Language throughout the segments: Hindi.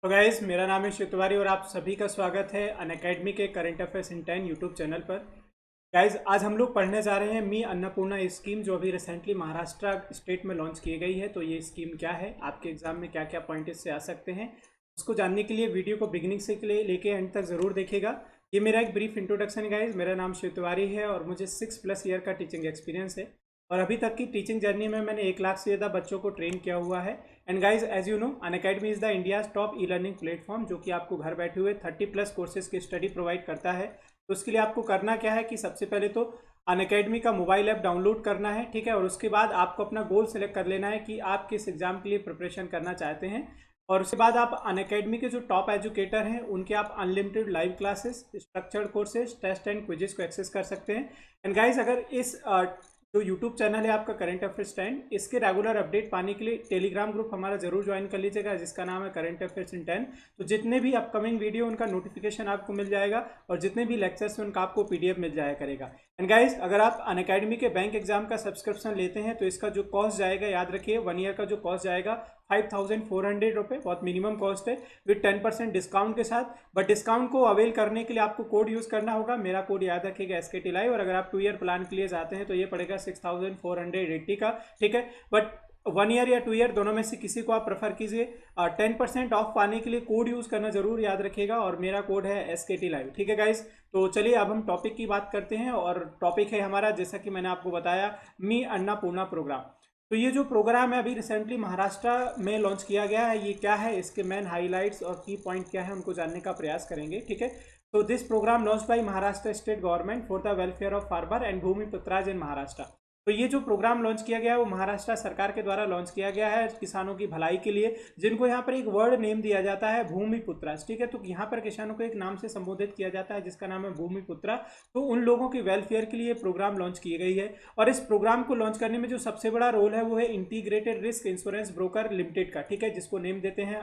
तो गाइस, मेरा नाम है शिव तिवारी और आप सभी का स्वागत है अनअकैडमी के current affairs in 10 YouTube channel पर। गाइस, आज हम लोग पढ़ने जा रहे हैं मी अन्नपूर्णा स्कीम, जो अभी रिसेंटली महाराष्ट्र स्टेट में लॉन्च की गई है। तो ये स्कीम क्या है, आपके एग्जाम में क्या क्या पॉइंट इससे आ सकते हैं, उसको जानने के लिए वीडियो को बिगिनिंग से लेके एंड तक ज़रूर देखेगा। ये मेरा एक ब्रीफ इंट्रोडक्शन है गाइस। मेरा नाम शिव तिवारी है और मुझे 6+ ईयर का टीचिंग एक्सपीरियंस है और अभी तक की टीचिंग जर्नी में मैंने 1 लाख से ज़्यादा बच्चों को ट्रेन किया हुआ है। And guys, as you know, Unacademy is the India's top e learning platform, जो कि आपको घर बैठे हुए 30+ कोर्सेज की स्टडी प्रोवाइड करता है। तो उसके लिए आपको करना क्या है कि सबसे पहले तो अनअकैडमी का मोबाइल ऐप डाउनलोड करना है, ठीक है। और उसके बाद आपको अपना गोल सेलेक्ट कर लेना है कि आप किस एग्जाम के लिए प्रिपरेशन करना चाहते हैं। और उसके बाद आप अनअकैडमी के जो टॉप एजुकेटर हैं उनके आप unlimited live classes, structured courses, test and quizzes को एक्सेस कर सकते हैं। एंड गाइज, अगर इस जो यूट्यूब चैनल है आपका करंट अफेयर्स 10, इसके रेगुलर अपडेट पाने के लिए टेलीग्राम ग्रुप हमारा जरूर ज्वाइन कर लीजिएगा, जिसका नाम है करंट अफेयर्स इन 10। तो जितने भी अपकमिंग वीडियो उनका नोटिफिकेशन आपको मिल जाएगा और जितने भी लेक्चर्स हैं उनका आपको पीडीएफ मिल जाया करेगा। एंड गाइज, अगर आप अनअकैडमी के बैंक एग्जाम का सब्सक्रिप्शन लेते हैं तो इसका जो कॉस्ट जाएगा, याद रखिए 1 ईयर का जो कॉस्ट जाएगा 5400 रुपये, बहुत मिनिमम कॉस्ट है, विद 10% डिस्काउंट के साथ। बट डिस्काउंट को अवेल करने के लिए आपको कोड यूज़ करना होगा। मेरा कोड याद रखिएगा, SKT Live। और अगर आप 2 ईयर प्लान के लिए जाते हैं तो ये पड़ेगा 6480 का, ठीक है। बट 1 ईयर या 2 ईयर दोनों में से किसी को आप प्रेफर कीजिए। 10% ऑफ पाने के लिए कोड यूज़ करना जरूर याद रखिएगा और मेरा कोड है SKT Live, ठीक है गाइज। तो चलिए अब हम टॉपिक की बात करते हैं और टॉपिक है हमारा, जैसा कि मैंने आपको बताया, मी अन्नपूर्णा प्रोग्राम। तो ये जो प्रोग्राम है अभी रिसेंटली महाराष्ट्र में लॉन्च किया गया है, ये क्या है, इसके मेन हाइलाइट्स और की पॉइंट क्या है, उनको जानने का प्रयास करेंगे, ठीक है। तो this program launch by Maharashtra state government for the welfare of farmer and भूमिपुत्राज इन महाराष्ट्र। तो ये जो प्रोग्राम लॉन्च किया गया है वो महाराष्ट्र सरकार के द्वारा लॉन्च किया गया है किसानों की भलाई के लिए, जिनको यहाँ पर एक वर्ड नेम दिया जाता है भूमिपुत्रास, ठीक है। तो यहाँ पर किसानों को एक नाम से संबोधित किया जाता है जिसका नाम है भूमिपुत्रा। तो उन लोगों के वेलफेयर के लिए प्रोग्राम लॉन्च की गई है। और इस प्रोग्राम को लॉन्च करने में जो सबसे बड़ा रोल है वो है integrated risk insurance broker limited का, ठीक है, जिसको नेम देते हैं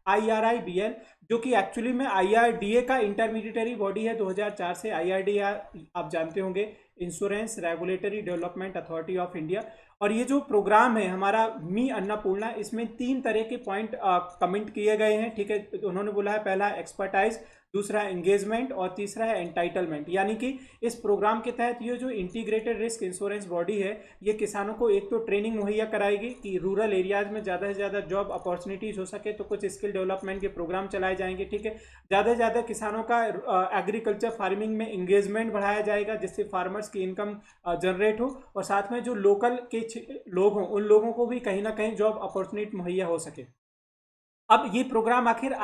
IRIBL, जो कि एक्चुअली में IRDA का इंटरमीडिएटरी बॉडी है। 2004 से IRDA आप जानते होंगे, insurance regulatory development authority of India. और ये जो प्रोग्राम है हमारा मी अन्नपूर्णा, इसमें 3 तरह के पॉइंट कमेंट किए गए हैं, ठीक है। उन्होंने बोला है, पहला एक्सपर्टाइज, दूसरा एंगेजमेंट और तीसरा है एंटाइटलमेंट। यानी कि इस प्रोग्राम के तहत ये जो इंटीग्रेटेड रिस्क इंश्योरेंस बॉडी है, ये किसानों को एक तो ट्रेनिंग मुहैया कराएगी कि रूरल एरियाज में ज़्यादा से ज़्यादा जॉब अपॉर्चुनिटीज हो सके, तो कुछ स्किल डेवलपमेंट के प्रोग्राम चलाए जाएंगे, ठीक है। ज़्यादा से ज़्यादा किसानों का एग्रीकल्चर फार्मिंग में इंगेजमेंट बढ़ाया जाएगा, जिससे फार्मर्स की इनकम जनरेट हो और साथ में जो लोकल के लोग हों उन लोगों को भी कहीं ना कहीं जॉब अपॉर्चुनिटी मुहैया हो सके। अब ये प्रोग्राम आखिर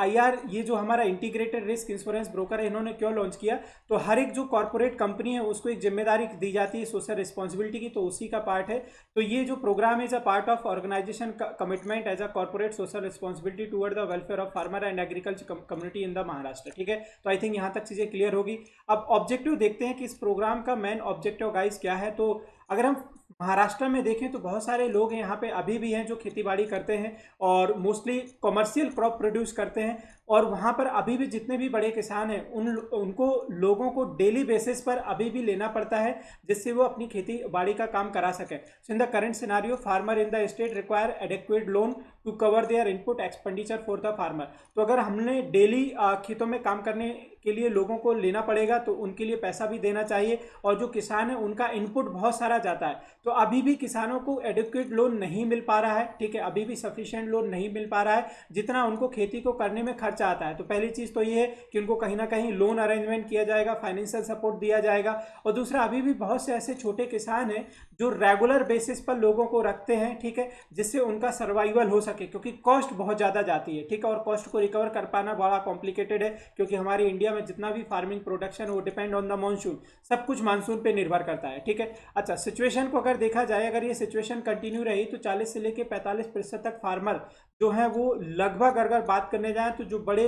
ये जो हमारा इंटीग्रेटेड रिस्क इंश्योरेंस ब्रोकर है, इन्होंने क्यों लॉन्च किया? तो हर एक जो कॉर्पोरेट कंपनी है उसको एक जिम्मेदारी दी जाती है सोशल रिस्पॉन्सिबिलिटी की, तो उसी का पार्ट है। तो ये जो प्रोग्राम है, as a part of organisation commitment as a corporate social responsibility toward the welfare of farmer and agriculture community in the Maharashtra, ठीक है। तो आई थिंक यहाँ तक चीज़ें क्लियर होगी। अब ऑब्जेक्टिव देखते हैं कि इस प्रोग्राम का मेन ऑब्जेक्टिव गाइस क्या है। तो अगर हम महाराष्ट्र में देखें तो बहुत सारे लोग हैं यहाँ पे अभी भी हैं जो खेतीबाड़ी करते हैं और मोस्टली कॉमर्शियल क्रॉप प्रोड्यूस करते हैं। और वहाँ पर अभी भी जितने भी बड़े किसान हैं उनको लोगों को डेली बेसिस पर अभी भी लेना पड़ता है, जिससे वो अपनी खेती बाड़ी का काम करा सकें। So in the current scenario farmer in the state require adequate loan to cover their input expenditure for the farmer. तो अगर हमने डेली खेतों में काम करने के लिए लोगों को लेना पड़ेगा तो उनके लिए पैसा भी देना चाहिए, और जो किसान है उनका इनपुट बहुत सारा जाता है। तो अभी भी किसानों को एडिक्वेट लोन नहीं मिल पा रहा है, ठीक है, अभी भी सफिशिएंट लोन नहीं मिल पा रहा है जितना उनको खेती को करने में खर्चा आता है। तो पहली चीज़ तो ये है कि उनको कहीं ना कहीं लोन अरेंजमेंट किया जाएगा, फाइनेंशियल सपोर्ट दिया जाएगा। और दूसरा, अभी भी बहुत से ऐसे छोटे किसान हैं जो रेगुलर बेसिस पर लोगों को रखते हैं, ठीक है, जिससे उनका सर्वाइवल हो सके, क्योंकि कॉस्ट बहुत ज़्यादा जाती है, ठीक है। और कॉस्ट को रिकवर कर पाना बड़ा कॉम्प्लिकेटेड है, क्योंकि हमारे इंडिया में जितना भी फार्मिंग प्रोडक्शन है वो डिपेंड ऑन द मानसून, सब कुछ मानसून पे निर्भर करता है, ठीक है। अच्छा, सिचुएशन को अगर देखा जाए, अगर ये सिचुएशन कंटिन्यू रही तो 40 से लेकर 45% तक फार्मर जो है वो लगभग, अगर बात करने जाए तो जो बड़े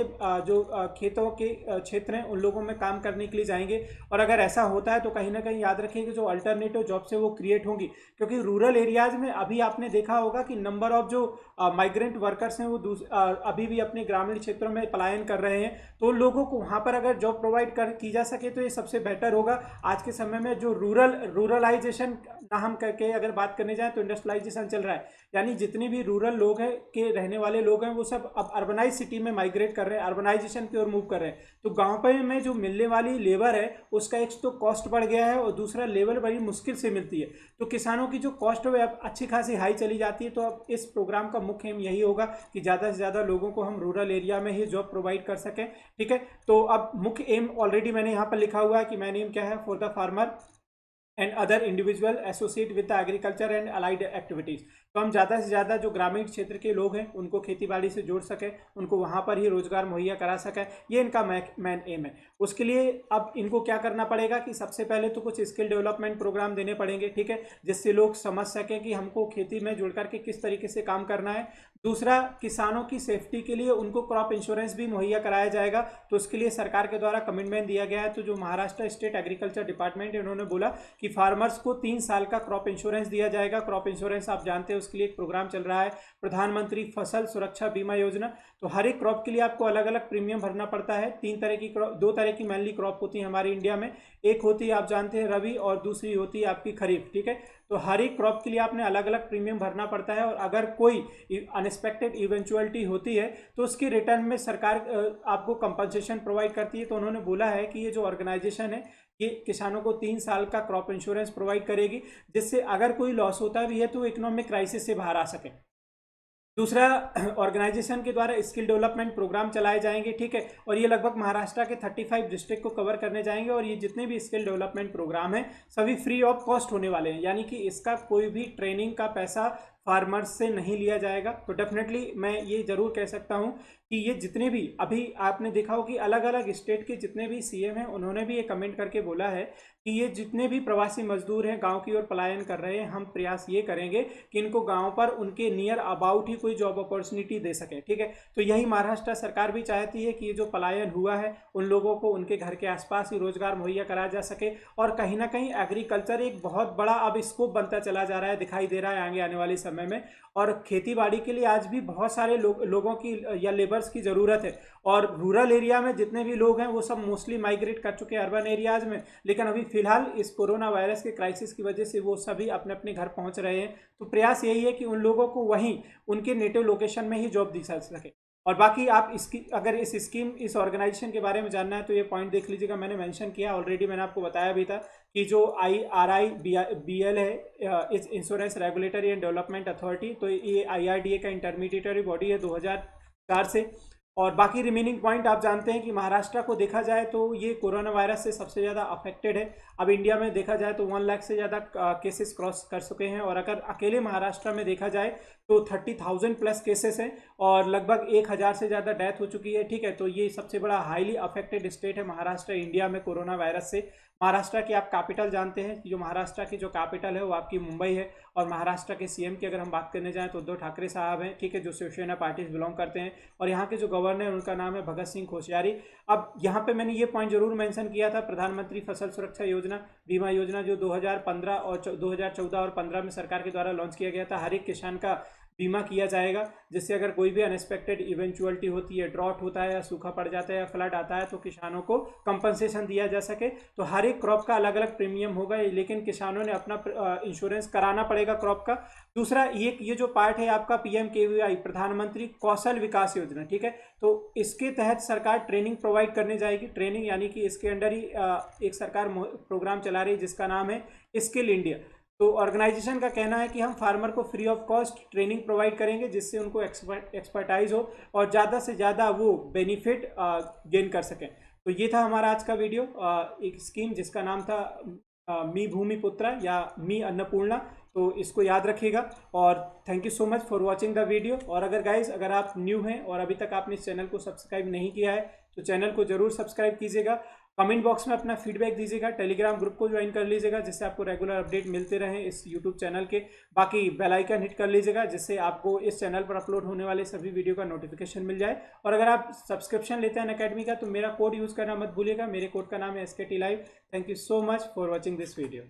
खेतों के क्षेत्र हैं उन लोगों में काम करने के लिए जाएंगे। और अगर ऐसा होता है तो कहीं ना कहीं याद रखिए कि जो अल्टरनेटिव जॉब्स है वो क्रिएट होंगी, क्योंकि रूरल एरियाज में अभी आपने देखा होगा कि नंबर ऑफ जो माइग्रेंट वर्कर्स हैं वो अभी भी अपने ग्रामीण क्षेत्रों में पलायन कर रहे हैं। तो लोगों को वहाँ पर अगर जॉब प्रोवाइड की जा सके तो ये सबसे बेटर होगा। आज के समय में जो रूरलाइजेशन नाम करके अगर बात करने जाए तो इंडस्ट्रियलाइजेशन चल रहा है, यानी जितने भी रूरल लोग हैं के रहने वाले लोग हैं वो सब अब अर्बनाइज सिटी में माइग्रेट कर रहे हैं, अर्बनाइजेशन की ओर मूव कर रहे हैं। तो गाँव पे में जो मिलने वाली लेबर है उसका एक तो कॉस्ट बढ़ गया है और दूसरा लेबर बड़ी मुश्किल से मिलती है। तो किसानों की जो कॉस्ट है अब अच्छी खासी हाई चली जाती है। तो अब इस प्रोग्राम का मुख्य एम यही होगा कि ज़्यादा से ज़्यादा लोगों को हम रूरल एरिया में ही जॉब प्रोवाइड कर सकें। ठीक है, तो अब मुख्य एम ऑलरेडी मैंने यहाँ पर लिखा हुआ है कि मेन एम क्या है, for the farmer and other individual associate with the agriculture and allied activities. तो हम ज़्यादा से ज़्यादा जो ग्रामीण क्षेत्र के लोग हैं उनको खेती बाड़ी से जोड़ सकें, उनको वहाँ पर ही रोजगार मुहैया करा सकें, ये इनका मेन एम है। उसके लिए अब इनको क्या करना पड़ेगा कि सबसे पहले तो कुछ स्किल डेवलपमेंट प्रोग्राम देने पड़ेंगे, ठीक है, जिससे लोग समझ सकें कि हमको खेती में जुड़ करके किस तरीके से काम करना है। दूसरा, किसानों की सेफ्टी के लिए उनको क्रॉप इंश्योरेंस भी मुहैया कराया जाएगा। तो उसके लिए सरकार के द्वारा कमिटमेंट दिया गया है। तो जो महाराष्ट्र स्टेट एग्रीकल्चर डिपार्टमेंट है उन्होंने बोला कि फार्मर्स को 3 साल का क्रॉप इंश्योरेंस दिया जाएगा। क्रॉप इंश्योरेंस आप जानते हैं उसके लिए एक प्रोग्राम चल रहा है, प्रधानमंत्री फसल सुरक्षा बीमा योजना। तो हर एक क्रॉप के लिए आपको अलग अलग प्रीमियम भरना पड़ता है। 3 तरह की क्रॉप, 2 तरह की मेनली क्रॉप होती है हमारे इंडिया में, एक होती है आप जानते हैं रबी और दूसरी होती है आपकी खरीफ। ठीक है, तो हर एक क्रॉप के लिए आपने अलग अलग प्रीमियम भरना पड़ता है और अगर कोई अनएक्सपेक्टेड इवेंचुअलिटी होती है तो उसके रिटर्न में सरकार आपको कंपनसेशन प्रोवाइड करती है। तो उन्होंने बोला है कि ये जो ऑर्गेनाइजेशन है ये किसानों को 3 साल का क्रॉप इंश्योरेंस प्रोवाइड करेगी, जिससे अगर कोई लॉस होता भी है तो इकोनॉमिक क्राइसिस से बाहर आ सके। दूसरा, ऑर्गेनाइजेशन के द्वारा स्किल डेवलपमेंट प्रोग्राम चलाए जाएंगे, ठीक है, और ये लगभग महाराष्ट्र के 35 डिस्ट्रिक्ट को कवर करने जाएंगे। और ये जितने भी स्किल डेवलपमेंट प्रोग्राम हैं सभी फ्री ऑफ कॉस्ट होने वाले हैं, यानी कि इसका कोई भी ट्रेनिंग का पैसा फार्मर्स से नहीं लिया जाएगा। तो डेफिनेटली मैं ये जरूर कह सकता हूँ कि ये जितने भी अभी आपने देखा हो कि अलग अलग स्टेट के जितने भी सीएम हैं उन्होंने भी ये कमेंट करके बोला है कि ये जितने भी प्रवासी मजदूर हैं गांव की ओर पलायन कर रहे हैं, हम प्रयास ये करेंगे कि इनको गांव पर उनके नियर अबाउट ही कोई जॉब अपॉर्चुनिटी दे सके। ठीक है, तो यही महाराष्ट्र सरकार भी चाहती है कि ये जो पलायन हुआ है उन लोगों को उनके घर के आसपास ही रोजगार मुहैया कराया जा सके। और कहीं ना कहीं एग्रीकल्चर एक बहुत बड़ा अब स्कोप बनता चला जा रहा है, दिखाई दे रहा है आगे आने वाले समय में। और खेती बाड़ी के लिए आज भी बहुत सारे लोगों की या लेबर्स की ज़रूरत है। और रूरल एरिया में जितने भी लोग हैं वो सब मोस्टली माइग्रेट कर चुके हैं अर्बन एरियाज में, लेकिन अभी फिलहाल इस कोरोना वायरस के क्राइसिस की वजह से वो सभी अपने अपने घर पहुंच रहे हैं। तो प्रयास यही है कि उन लोगों को वहीं उनके नेटिव लोकेशन में ही जॉब दी जा सके। और बाकी आप इसकी अगर इस स्कीम इस ऑर्गेनाइजेशन के बारे में जानना है तो ये पॉइंट देख लीजिएगा, मैंने मेंशन किया ऑलरेडी, मैंने आपको बताया भी था कि जो IRIBL है, इस insurance regulatory and development authority, तो ये IRDA का इंटरमीडिएटरी बॉडी है 2004 से। और बाकी रिमेनिंग पॉइंट आप जानते हैं कि महाराष्ट्र को देखा जाए तो ये कोरोना वायरस से सबसे ज़्यादा अफेक्टेड है। अब इंडिया में देखा जाए तो 1 लाख से ज़्यादा केसेस क्रॉस कर चुके हैं। और अगर अकेले महाराष्ट्र में देखा जाए तो 30,000 प्लस केसेस हैं और लगभग 1,000 से ज़्यादा डेथ हो चुकी है। ठीक है, तो ये सबसे बड़ा हाईली अफेक्टेड स्टेट है महाराष्ट्र इंडिया में कोरोना वायरस से। महाराष्ट्र की आप कैपिटल जानते हैं कि जो महाराष्ट्र की जो कैपिटल है वो आपकी मुंबई है। और महाराष्ट्र के सीएम की अगर हम बात करने जाएं तो उद्धव ठाकरे साहब हैं, ठीक है, जो शिवसेना पार्टी से बिलोंग करते हैं। और यहाँ के जो गवर्नर हैं उनका नाम है भगत सिंह कोश्यारी। अब यहाँ पे मैंने ये पॉइंट जरूर मेंशन किया था, प्रधानमंत्री फसल सुरक्षा योजना बीमा योजना जो 2015 और 2014 और 15 में सरकार के द्वारा लॉन्च किया गया था। हर एक किसान का बीमा किया जाएगा, जिससे अगर कोई भी अनएक्सपेक्टेड इवेंचुअलिटी होती है, ड्रॉट होता है या सूखा पड़ जाता है या फ्लड आता है, तो किसानों को कंपनसेशन दिया जा सके। तो हर एक क्रॉप का अलग अलग प्रीमियम होगा, लेकिन किसानों ने अपना इंश्योरेंस कराना पड़ेगा क्रॉप का। दूसरा, ये जो पार्ट है आपका PMKVY प्रधानमंत्री कौशल विकास योजना, ठीक है, तो इसके तहत सरकार ट्रेनिंग प्रोवाइड करने जाएगी। ट्रेनिंग यानी कि इसके अंडर ही एक सरकार प्रोग्राम चला रही है जिसका नाम है स्किल इंडिया। तो ऑर्गेनाइजेशन का कहना है कि हम फार्मर को free of cost training provide करेंगे, जिससे उनको एक्सपर्टाइज हो और ज़्यादा से ज़्यादा वो बेनिफिट गेन कर सकें। तो ये था हमारा आज का वीडियो, एक स्कीम जिसका नाम था मी भूमि पुत्रा या मी अन्नपूर्णा। तो इसको याद रखिएगा और thank you so much for watching the video. और अगर आप न्यू हैं और अभी तक आपने इस चैनल को सब्सक्राइब नहीं किया है तो चैनल को जरूर सब्सक्राइब कीजिएगा। कमेंट बॉक्स में अपना फीडबैक दीजिएगा, टेलीग्राम ग्रुप को ज्वाइन कर लीजिएगा जिससे आपको रेगुलर अपडेट मिलते रहें इस यूट्यूब चैनल के। बाकी बेल आइकन हिट कर लीजिएगा जिससे आपको इस चैनल पर अपलोड होने वाले सभी वीडियो का नोटिफिकेशन मिल जाए। और अगर आप सब्सक्रिप्शन लेते हैं अनअकैडमी का तो मेरा कोड यूज़ करना मत भूलिएगा, मेरे कोड का नाम है SKT Live। Thank you so much for watching this video.